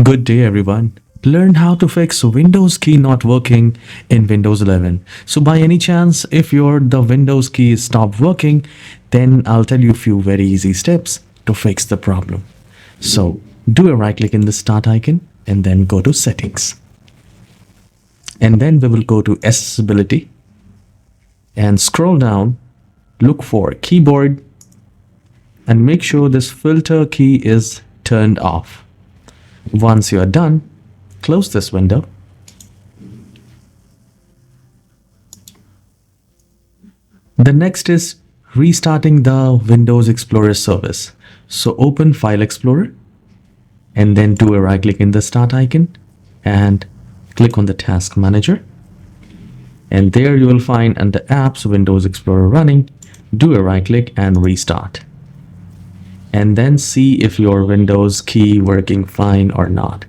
Good day everyone. Learn how to fix Windows key not working in Windows 11. So by any chance, if the Windows key stopped working, then I'll tell you a few very easy steps to fix the problem. So do a right click in the start icon and then go to settings. And then we will go to accessibility and scroll down, look for keyboard and make sure this filter key is turned off. Once you are done, close this window. The next is restarting the Windows Explorer service. So open File Explorer and then do a right click in the start icon and click on the Task Manager. And there you will find under Apps Windows Explorer running. Do a right click and restart. And then see if your Windows key working fine or not.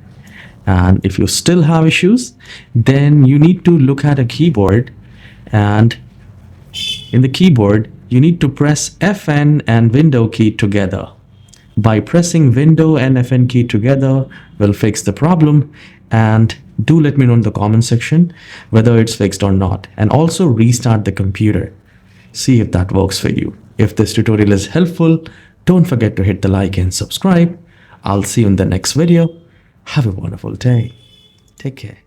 And if you still have issues, then you need to look at a keyboard, and in the keyboard you need to press FN and Window key together. By pressing Window and FN key together will fix the problem. And do let me know in the comment section whether it's fixed or not, and also restart the computer. See if that works for you. If this tutorial is helpful, don't forget to hit the like and subscribe. I'll see you in the next video. Have a wonderful day. Take care.